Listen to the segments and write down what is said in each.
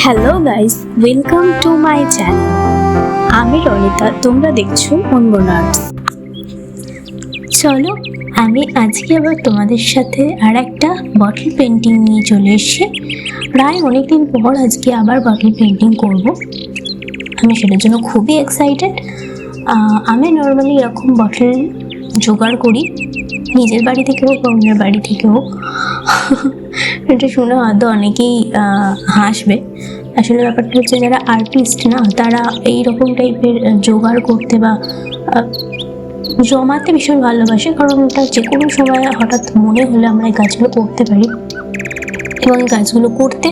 Hello guys, welcome to my channel. আমি রনিতা, তোমরা দেখছো unmonarts। চলো, আমি আজকে আবার তোমাদের সাথে আর একটা বটল পেন্টিং নিয়ে চলে এসেছি। প্রায় অনেকদিন পর আজকে আবার বটল পেন্টিং করব। আমি সেটার জন্য খুবই এক্সাইটেড। আমি নর্মালি এরকম বটল জোগাড় করি, নিজের বাড়ি থেকে হোক বা অন্যের বাড়ি থেকে হোক। এটা শুনে হয়তো অনেকেই হাসবে। আসলে ব্যাপারটা হচ্ছে, যারা আর্টিস্ট না, তারা এইরকম টাইপের জোগাড় করতে বা জমাতে ভীষণ ভালোবাসে, কারণ ওটা যে কোনো সময় হঠাৎ মনে হলে আমরা এই কাজগুলো করতে পারি, এবং এই কাজগুলো করতে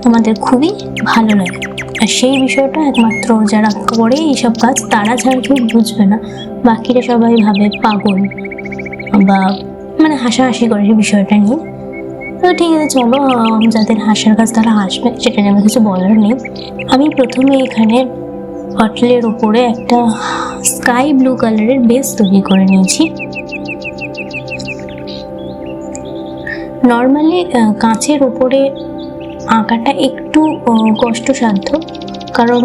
আমাদের খুবই ভালো লাগে। আর সেই বিষয়টা একমাত্র যারা করে এইসব কাজ, তারা ছাড়া কেউ বুঝবে না। বাকিরা সবাই ভাবে পাগল বা হাসাহাসি করে এই বিষয়টা নিয়ে। তো ঠিক আছে, চলো, যাদের হাসার কাজ তারা হাসবে, সেটা নিয়ে আমার কিছু বলার নেই। আমি প্রথমে এখানে বটলের উপরে একটা স্কাই ব্লু কালারের বেস তৈরি করে নিয়েছি। নর্মালি কাঁচের উপরে আঁকাটা একটু কষ্টসাধ্য, কারণ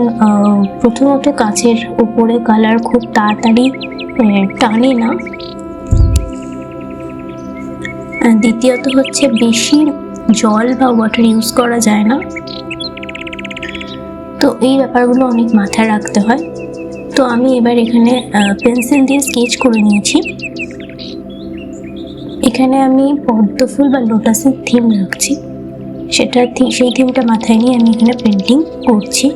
প্রথমত কাঁচের উপরে কালার খুব তাড়াতাড়ি টানে না, দ্বিতীয়ত হচ্ছে বেশি জল বা ওয়াটার ইউজ করা যায় না। তো এই ব্যাপারগুলো অনেক মাথায় রাখতে হয়। তো আমি এবার এখানে পেন্সিল দিয়ে স্কেচ করে নিয়েছি। এখানে আমি পদ্ম ফুল বা লোটাসের থিম রাখছি, সেই থিমটা মাথায় নিয়ে আমি এখানে পেন্টিং করছি।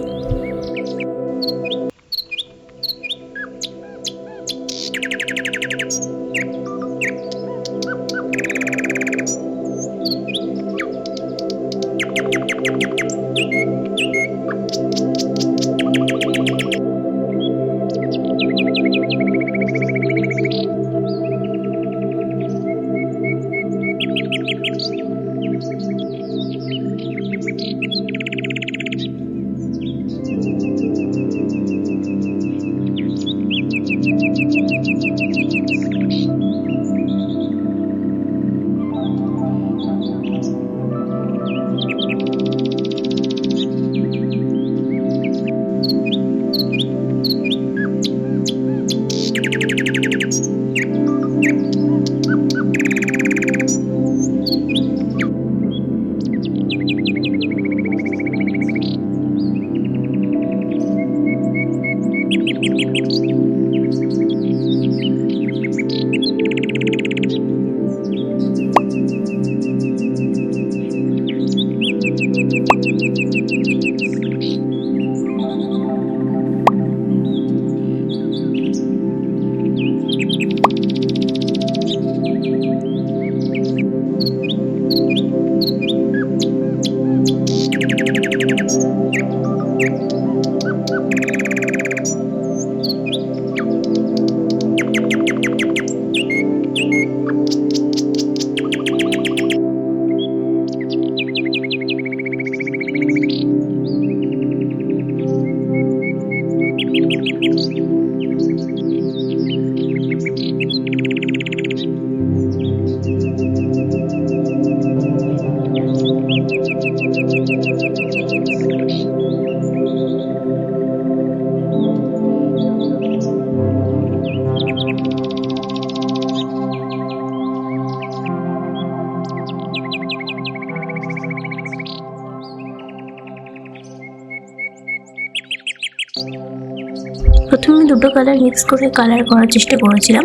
প্রথমে দুটো কালার মিক্স করে কালার করার চেষ্টা করেছিলাম,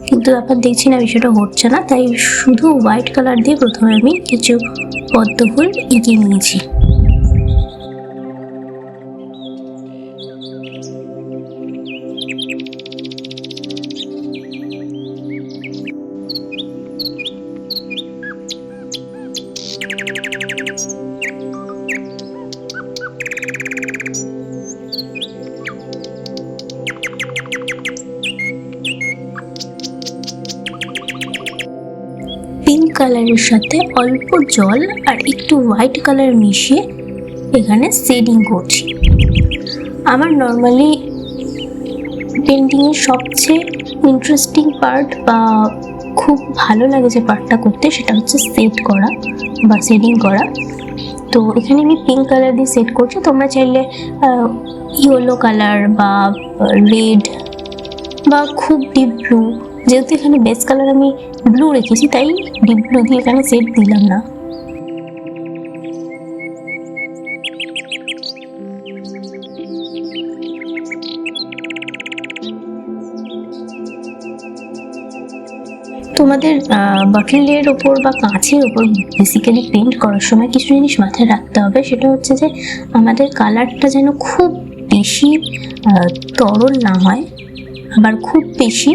কিন্তু ব্যাপার দেখছি না বিষয়টা হচ্ছে না, তাই শুধু হোয়াইট কালার দিয়ে প্রথমে আমি কিছু পদ্ম ফুল এঁকে নিয়েছি। পিঙ্ক কালারের সাথে অল্প জল আর একটু হোয়াইট কালার মিশিয়ে এখানে শেডিং করছি। আমার নর্মালি পেন্টিংয়ের সবচেয়ে ইন্টারেস্টিং পার্ট বা খুব ভালো লাগে যে পার্টটা করতে, সেটা হচ্ছে সেট করা বা শেডিং করা। তো এখানে আমি পিঙ্ক কালার দিয়ে সেট করছি, তোমরা চাইলে ইয়েলো কালার বা রেড বা খুব ডিপ ব্লু, যেহেতু এখানে বেস কালার আমি ব্লু রেখেছি তাই ডিপ ব্লু দিয়ে এখানে সেট দিলাম না। তোমাদের বটলের ওপর বা কাঁচের ওপর বেসিক্যালি পেন্ট করার সময় কিছু জিনিস মাথায় রাখতে হবে, সেটা হচ্ছে যে আমাদের কালারটা যেন খুব বেশি তরল না হয়, আবার খুব বেশি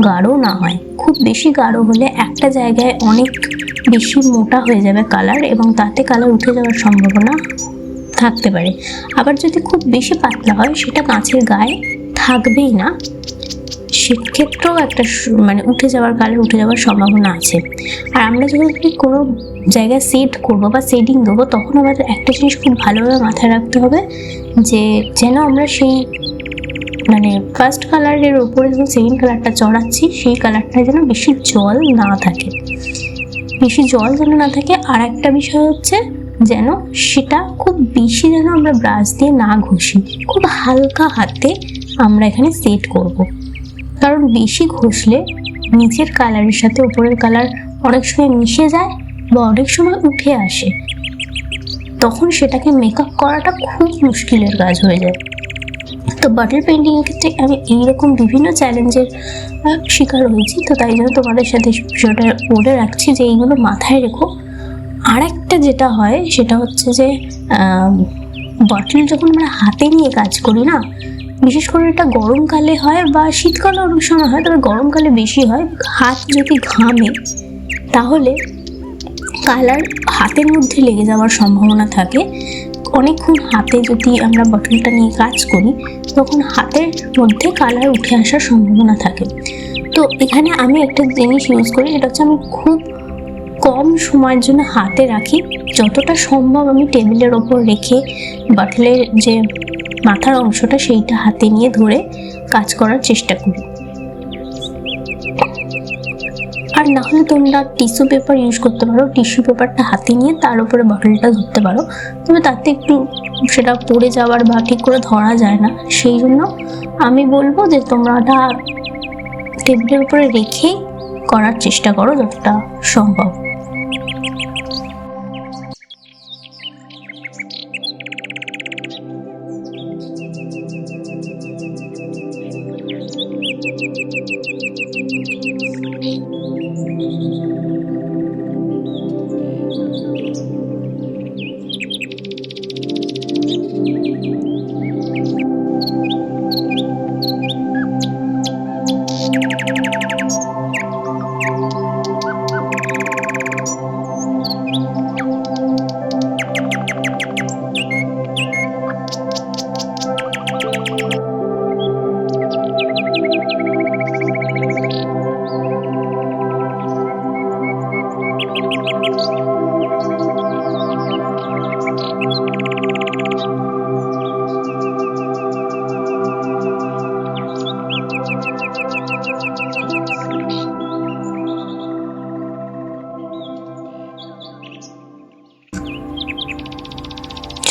গাঢ় না হয়। খুব বেশি গাঢ় হলে একটা জায়গায় অনেক বেশি মোটা হয়ে যাবে কালার, এবং তাতে কালার উঠে যাওয়ার সম্ভাবনা থাকতে পারে। আবার যদি খুব বেশি পাতলা হয় সেটা কাঁচের গায়ে থাকবেই না, সেক্ষেত্রেও একটা মানে উঠে যাওয়ার কালার উঠে যাওয়ার সম্ভাবনা আছে। আর আমরা যখন কোনো জায়গায় সেট করবো বা শেডিং দেবো তখন আমাদের একটা জিনিস খুব ভালোভাবে মাথায় রাখতে হবে, যে যেন আমরা সেই মানে ফার্স্ট কালারের ওপরে যখন সেকেন্ড কালারটা চড়াচ্ছি সেই কালারটা যেন বেশি জল না থাকে, বেশি জল যেন না থাকে। আর একটা বিষয় হচ্ছে যেন সেটা খুব বেশি যেন আমরা ব্রাশ দিয়ে না ঘষি, খুব হালকা হাতে আমরা এখানে সেট করব। কারণ বেশি ঘষলে নিচের কালারের সাথে উপরের কালার অনেক সময় মিশে যায় বা অনেক সময় উঠে আসে, তখন সেটাকে মেকআপ করাটা খুব মুশকিলের কাজ হয়ে যায়। তো বটল পেন্টিংয়ের ক্ষেত্রে আমি এইরকম বিভিন্ন চ্যালেঞ্জের শিকার হয়েছি, তো তাই জন্য তোমাদের সাথে বিষয়টা বলে রাখছি যে এইগুলো মাথায় রেখো। আর একটা যেটা হয় সেটা হচ্ছে যে বটল যখন আমরা হাতে নিয়ে কাজ করি না, বিশেষ করে এটা গরমকালে হয় বা শীতকালে অনেক সময় হয়, তবে গরমকালে বেশি হয়। হাত যদি ঘামে তাহলে কালার হাতের মধ্যে লেগে যাওয়ার সম্ভাবনা থাকে। অনেকক্ষণ হাতে যদি আমরা বটলটা নিয়ে কাজ করি তখন হাতের মধ্যে কালার উঠে আসার সম্ভাবনা থাকে। তো এখানে আমি একটা জিনিস ইউজ করি, এটা হচ্ছে আমি খুব কম সময়ের জন্য হাতে রাখি, যতটা সম্ভব আমি টেবিলের ওপর রেখে বটলের যে মাথার অংশটা সেইটা হাতে নিয়ে ধরে কাজ করার চেষ্টা করি। আর না হলে তোমরা টিস্যু পেপার ইউজ করতে পারো, টিস্যু পেপারটা হাতে নিয়ে তার উপরে বটলটা ধরতে পারো, তবে তাতে একটু সেটা পড়ে যাওয়ার বা ঠিক করে ধরা যায় না, সেই জন্য আমি বলবো যে তোমরা ওটা টেবিলের উপরে রেখেই করার চেষ্টা করো যতটা সম্ভব।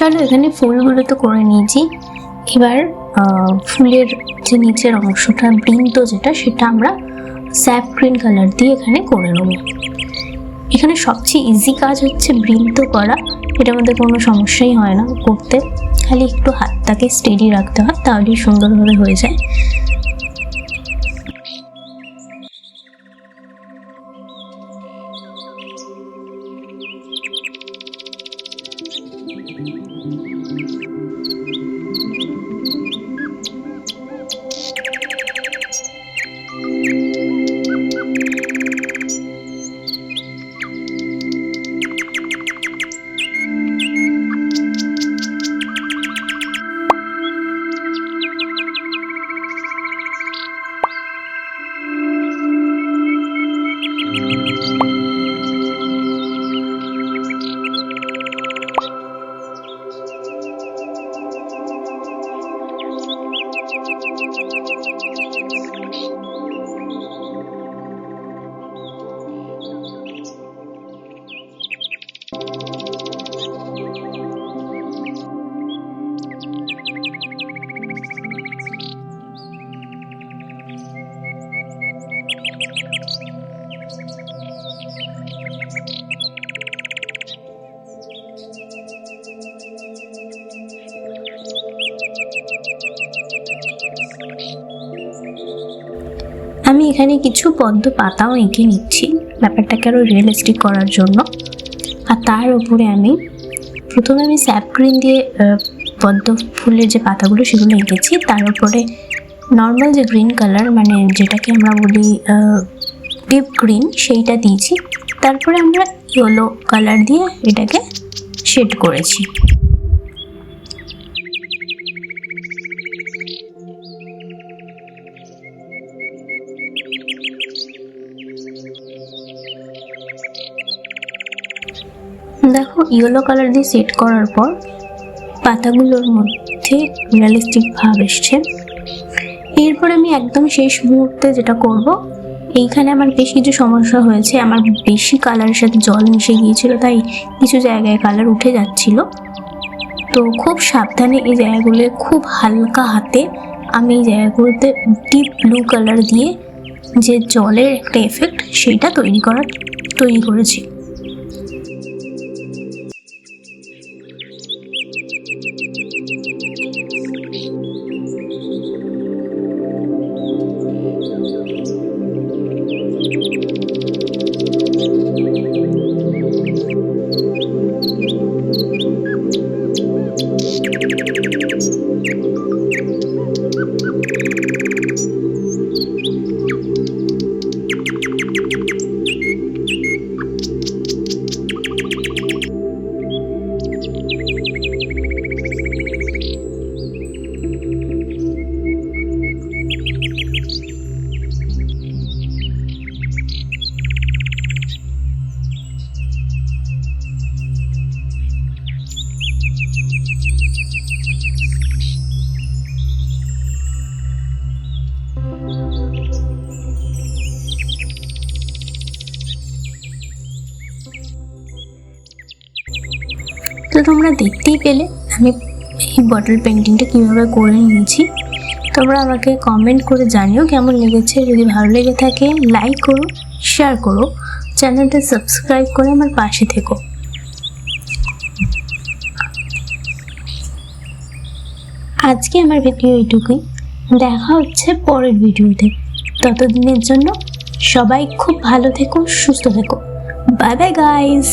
চলো এখানে ফুলগুলো তো করে নিয়েছি, এবার ফুলের যে নিচের অংশটা বৃন্ত যেটা, সেটা আমরা স্যাপ গ্রিন কালার দিয়ে এখানে করে নেব। এখানে সবচেয়ে ইজি কাজ হচ্ছে বৃন্ত করা, এটার মধ্যে কোনো সমস্যাই হয় না করতে, খালি একটু হাতটাকে স্টেডি রাখতে হয় তাহলেই সুন্দরভাবে হয়ে যায়। এখানে কিছু পদ্ম পাতাও এঁকে নিচ্ছি ব্যাপারটাকে আরও রিয়েলিস্টিক করার জন্য। আর তার উপরে আমি প্রথমে স্যাপ গ্রিন দিয়ে পদ্ম ফুলের যে পাতাগুলো সেগুলো এঁকেছি, তার উপরে নর্মাল যে গ্রিন কালার মানে যেটাকে আমরা বলি ডিপ গ্রিন সেইটা দিয়েছি। তারপরে আমরা ইয়েলো কালার দিয়ে এটাকে শেড করেছি। দেখো ইয়েলো কালার দিয়ে সেট করার পর পাতাগুলোর মধ্যে রিয়েলিস্টিক ভাব এসছে। এরপর আমি একদম শেষ মুহূর্তে যেটা করব, এইখানে আমার বেশ কিছু সমস্যা হয়েছে। আমার বেশি কালারের সাথে জল মিশে গিয়েছিল, তাই কিছু জায়গায় কালার উঠে যাচ্ছিল। তো খুব সাবধানে এই জায়গাগুলো খুব হালকা হাতে আমি এই জায়গাগুলোতে ডিপ ব্লু কালার দিয়ে যে জলের একটা এফেক্ট সেইটা তৈরি করেছি। তো তোমরা দেখতেই পেলে আমি এই বটল পেন্টিংটা কীভাবে করে নিয়েছি। তোমরা আমাকে কমেন্ট করে জানিও কেমন লেগেছে। যদি ভালো লেগে থাকে লাইক করো, শেয়ার করো, চ্যানেলটা সাবস্ক্রাইব করে আমার পাশে থেকো। আজকে আমার ভিডিও এইটুকুই, দেখা হচ্ছে পরের ভিডিওতে। ততদিনের জন্য সবাই খুব ভালো থেকো, সুস্থ থেকো। Bye bye guys.